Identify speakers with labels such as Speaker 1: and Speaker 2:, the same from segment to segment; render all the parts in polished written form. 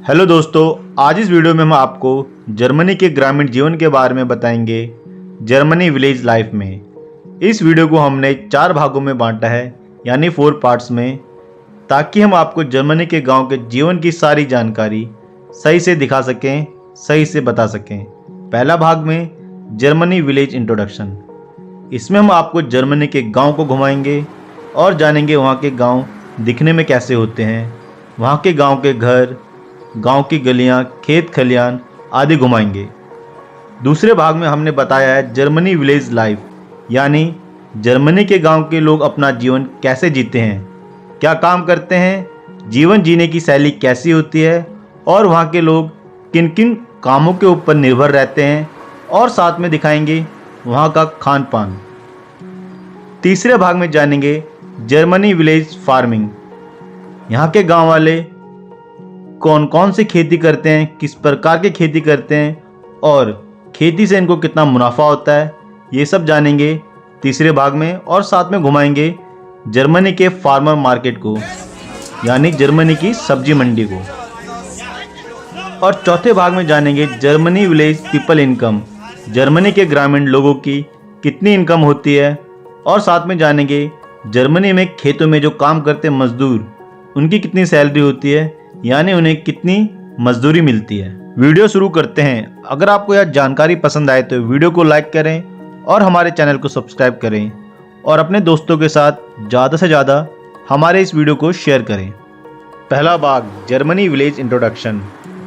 Speaker 1: Hello दोस्तों, आज इस वीडियो में हम आपको जर्मनी के ग्रामीण जीवन के बारे में बताएंगे। जर्मनी विलेज लाइफ में इस वीडियो को हमने 4 भागों में बांटा है, यानी 4 पार्ट्स में, ताकि हम आपको जर्मनी के गांव के जीवन की सारी जानकारी सही से दिखा सकें, सही से बता सकें। पहला भाग में जर्मनी विलेज इंट्रोडक्शन। इसमें हम आपको जर्मनी के गाँव को घुमाएंगे और जानेंगे वहाँ के गाँव दिखने में कैसे होते हैं, वहाँ के गाँव के घर, गांव की गलियां, खेत खलियान आदि घुमाएंगे। दूसरे भाग में हमने बताया है जर्मनी विलेज लाइफ, यानी जर्मनी के गांव के लोग अपना जीवन कैसे जीते हैं, क्या काम करते हैं, जीवन जीने की शैली कैसी होती है और वहां के लोग किन किन कामों के ऊपर निर्भर रहते हैं, और साथ में दिखाएंगे वहां का खान पान। तीसरे भाग में जानेंगे जर्मनी विलेज फार्मिंग। यहाँ के गांव वाले कौन कौन सी खेती करते हैं, किस प्रकार की खेती करते हैं और खेती से इनको कितना मुनाफा होता है, ये सब जानेंगे तीसरे भाग में। और साथ में घुमाएंगे जर्मनी के फार्मर मार्केट को, यानी जर्मनी की सब्जी मंडी को। और चौथे भाग में जानेंगे Germany village people income, Germany के ग्रामीण लोगों की कितनी इनकम होती है। और साथ में जानेंगे जर्मनी में खेतों में जो काम करते मजदूर, उनकी कितनी सैलरी होती है, यानी उन्हें कितनी मजदूरी मिलती है। वीडियो शुरू करते हैं। अगर आपको यह जानकारी पसंद आए तो वीडियो को लाइक करें और हमारे चैनल को सब्सक्राइब करें और अपने दोस्तों के साथ ज़्यादा से ज़्यादा हमारे इस वीडियो को शेयर करें। पहला भाग जर्मनी विलेज इंट्रोडक्शन।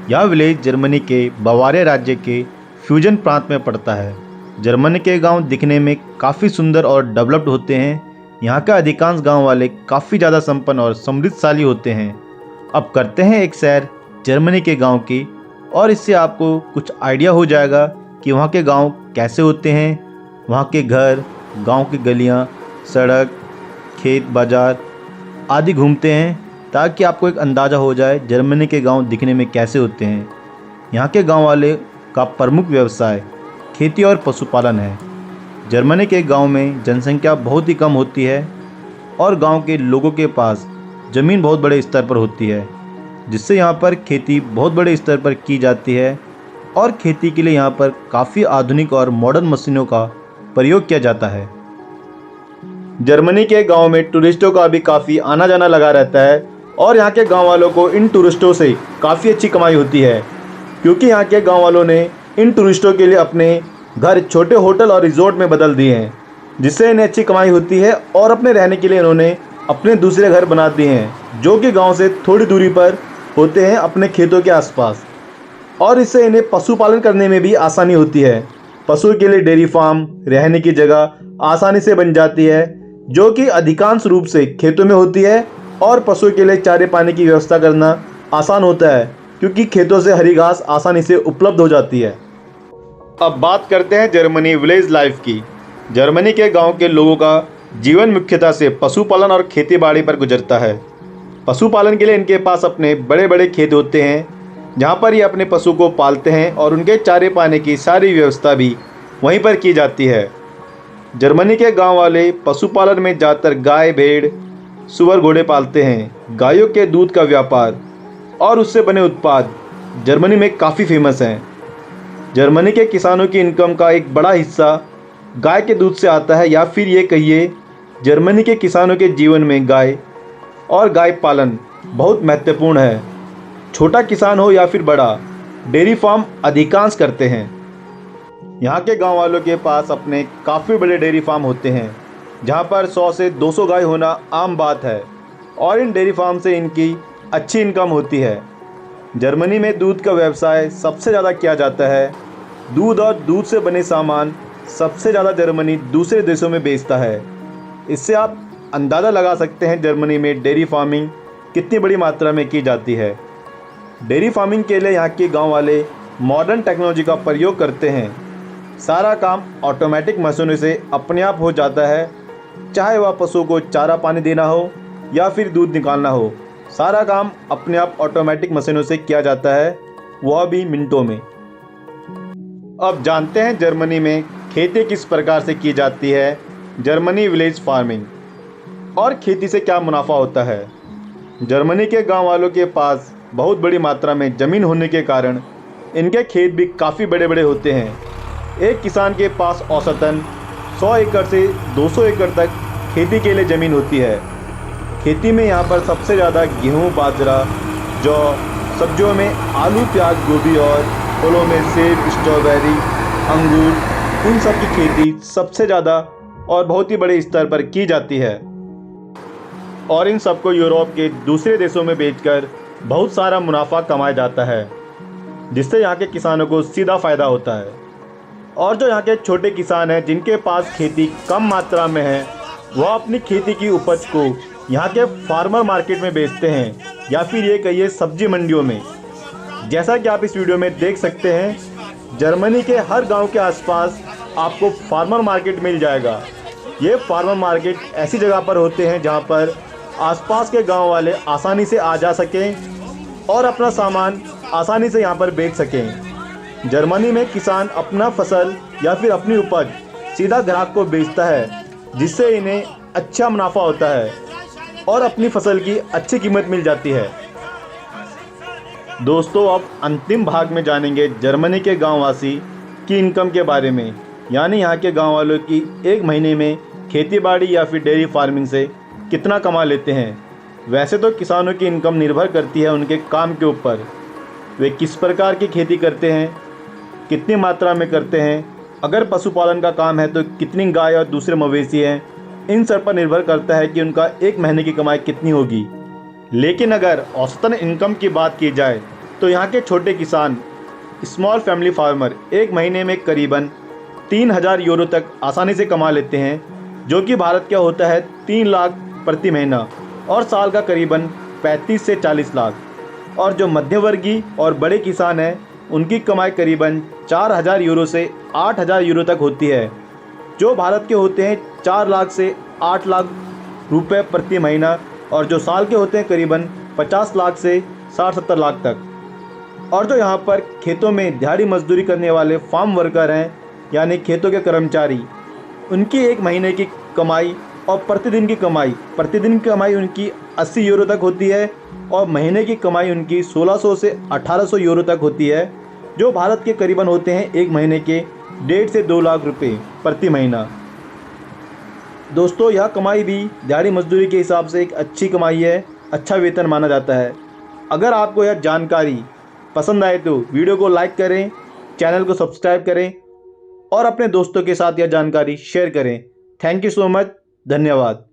Speaker 1: यह विलेज जर्मनी के बवारिया राज्य के फ्यूजन प्रांत में पड़ता है। जर्मनी के गाँव दिखने में काफ़ी सुंदर और डेवलप्ड होते हैं। यहाँ के अधिकांश गाँव वाले काफ़ी ज़्यादा संपन्न और समृद्धशाली होते हैं। अब करते हैं एक सैर जर्मनी के गांव की, और इससे आपको कुछ आइडिया हो जाएगा कि वहाँ के गांव कैसे होते हैं, वहाँ के घर, गांव की गलियाँ, सड़क, खेत, बाज़ार आदि घूमते हैं, ताकि आपको एक अंदाज़ा हो जाए जर्मनी के गांव दिखने में कैसे होते हैं। यहाँ के गांव वाले का प्रमुख व्यवसाय खेती और पशुपालन है। जर्मनी के गाँव में जनसंख्या बहुत ही कम होती है और गाँव के लोगों के पास ज़मीन बहुत बड़े स्तर पर होती है, जिससे यहाँ पर खेती बहुत बड़े स्तर पर की जाती है। और खेती के लिए यहाँ पर काफ़ी आधुनिक और मॉडर्न मशीनों का प्रयोग किया जाता है। जर्मनी के गांव में टूरिस्टों का भी काफ़ी आना जाना लगा रहता है और यहाँ के गांव वालों को इन टूरिस्टों से काफ़ी अच्छी कमाई होती है, क्योंकि यहाँ के गाँव वालों ने इन टूरिस्टों के लिए अपने घर छोटे होटल और रिजॉर्ट में बदल दिए हैं, जिससे इन्हें अच्छी कमाई होती है। और अपने रहने के लिए इन्होंने अपने दूसरे घर बना दिए हैं, जो कि गांव से थोड़ी दूरी पर होते हैं, अपने खेतों के आसपास। और इससे इन्हें पशुपालन करने में भी आसानी होती है। पशु के लिए डेयरी फार्म, रहने की जगह आसानी से बन जाती है, जो कि अधिकांश रूप से खेतों में होती है। और पशु के लिए चारे पानी की व्यवस्था करना आसान होता है, क्योंकि खेतों से हरी घास आसानी से उपलब्ध हो जाती है। अब बात करते हैं जर्मनी विलेज लाइफ की। जर्मनी के गाँव के लोगों का जीवन मुख्यतः से पशुपालन और खेतीबाड़ी पर गुजरता है। पशुपालन के लिए इनके पास अपने बड़े बड़े खेत होते हैं, जहाँ पर ये अपने पशु को पालते हैं और उनके चारे पाने की सारी व्यवस्था भी वहीं पर की जाती है। जर्मनी के गांव वाले पशुपालन में ज़्यादातर गाय, भेड़, सुअर, घोड़े पालते हैं। गायों के दूध का व्यापार और उससे बने उत्पाद जर्मनी में काफ़ी फेमस हैं। जर्मनी के किसानों की इनकम का एक बड़ा हिस्सा गाय के दूध से आता है, या फिर ये कहिए जर्मनी के किसानों के जीवन में गाय और गाय पालन बहुत महत्वपूर्ण है। छोटा किसान हो या फिर बड़ा, डेयरी फार्म अधिकांश करते हैं। यहाँ के गांव वालों के पास अपने काफ़ी बड़े डेयरी फार्म होते हैं, जहाँ पर 100 से 200 गाय होना आम बात है, और इन डेयरी फार्म से इनकी अच्छी इनकम होती है। जर्मनी में दूध का व्यवसाय सबसे ज़्यादा किया जाता है। दूध और दूध से बने सामान सबसे ज़्यादा जर्मनी दूसरे देशों में बेचता है। इससे आप अंदाज़ा लगा सकते हैं जर्मनी में डेयरी फार्मिंग कितनी बड़ी मात्रा में की जाती है। डेयरी फार्मिंग के लिए यहाँ के गांव वाले मॉडर्न टेक्नोलॉजी का प्रयोग करते हैं। सारा काम ऑटोमेटिक मशीनों से अपने आप हो जाता है, चाहे वह पशु को चारा पानी देना हो या फिर दूध निकालना हो। सारा काम अपने आप ऑटोमेटिक मशीनों से किया जाता है, वह भी मिनटों में। अब जानते हैं जर्मनी में खेती किस प्रकार से की जाती है, जर्मनी विलेज फार्मिंग, और खेती से क्या मुनाफा होता है। जर्मनी के गांव वालों के पास बहुत बड़ी मात्रा में ज़मीन होने के कारण इनके खेत भी काफ़ी बड़े बड़े होते हैं। एक किसान के पास औसतन 100 एकड़ से 200 एकड़ तक खेती के लिए ज़मीन होती है। खेती में यहाँ पर सबसे ज़्यादा गेहूँ, बाजरा, जौ, सब्जियों में आलू, प्याज, गोभी और फलों में सेब, स्ट्रॉबेरी, अंगूर, इन सब की खेती सबसे ज़्यादा और बहुत ही बड़े स्तर पर की जाती है और इन सबको यूरोप के दूसरे देशों में बेचकर बहुत सारा मुनाफा कमाया जाता है, जिससे यहाँ के किसानों को सीधा फ़ायदा होता है। और जो यहाँ के छोटे किसान हैं जिनके पास खेती कम मात्रा में है, वह अपनी खेती की उपज को यहाँ के फार्मर मार्केट में बेचते हैं या फिर ये कहिए सब्जी मंडियों में। जैसा कि आप इस वीडियो में देख सकते हैं, जर्मनी के हर गांव के आसपास आपको फार्मर मार्केट मिल जाएगा। ये फार्मर मार्केट ऐसी जगह पर होते हैं जहां पर आसपास के गांव वाले आसानी से आ जा सकें और अपना सामान आसानी से यहां पर बेच सकें। जर्मनी में किसान अपना फसल या फिर अपनी उपज सीधा ग्राहक को बेचता है, जिससे इन्हें अच्छा मुनाफा होता है और अपनी फसल की अच्छी कीमत मिल जाती है। दोस्तों, अब अंतिम भाग में जानेंगे जर्मनी के गाँववासी की इनकम के बारे में, यानी यहाँ के गाँव वालों की एक महीने में खेतीबाड़ी या फिर डेयरी फार्मिंग से कितना कमा लेते हैं। वैसे तो किसानों की इनकम निर्भर करती है उनके काम के ऊपर, वे किस प्रकार की खेती करते हैं, कितनी मात्रा में करते हैं, अगर पशुपालन का काम है तो कितनी गाय और दूसरे मवेशी हैं, इन सब पर निर्भर करता है कि उनका एक महीने की कमाई कितनी होगी। लेकिन अगर औसतन इनकम की बात की जाए तो यहाँ के छोटे किसान, स्मॉल फैमिली फार्मर, एक महीने में करीबन 3000 यूरो तक आसानी से कमा लेते हैं, जो कि भारत का होता है 3 लाख प्रति महीना और साल का करीबन 35 से 40 लाख। और जो मध्यवर्गीय और बड़े किसान हैं, उनकी कमाई करीबन 4000 यूरो से 8000 यूरो तक होती है, जो भारत के होते हैं 4 लाख से 8 लाख रुपए प्रति महीना, और जो साल के होते हैं करीबन 50 लाख से 60-70 लाख तक। और जो यहाँ पर खेतों में दिहाड़ी मजदूरी करने वाले फार्म वर्कर हैं, यानी खेतों के कर्मचारी, उनकी एक महीने की कमाई और प्रतिदिन की कमाई उनकी 80 यूरो तक होती है और महीने की कमाई उनकी 1600 से 1800 यूरो तक होती है, जो भारत के करीबन होते हैं एक महीने के 1.5 से 2 लाख रुपए प्रति महीना। दोस्तों, यह कमाई भी दिहाड़ी मजदूरी के हिसाब से एक अच्छी कमाई है, अच्छा वेतन माना जाता है। अगर आपको यह जानकारी पसंद आए तो वीडियो को लाइक करें, चैनल को सब्सक्राइब करें और अपने दोस्तों के साथ यह जानकारी शेयर करें। Thank you so much. धन्यवाद।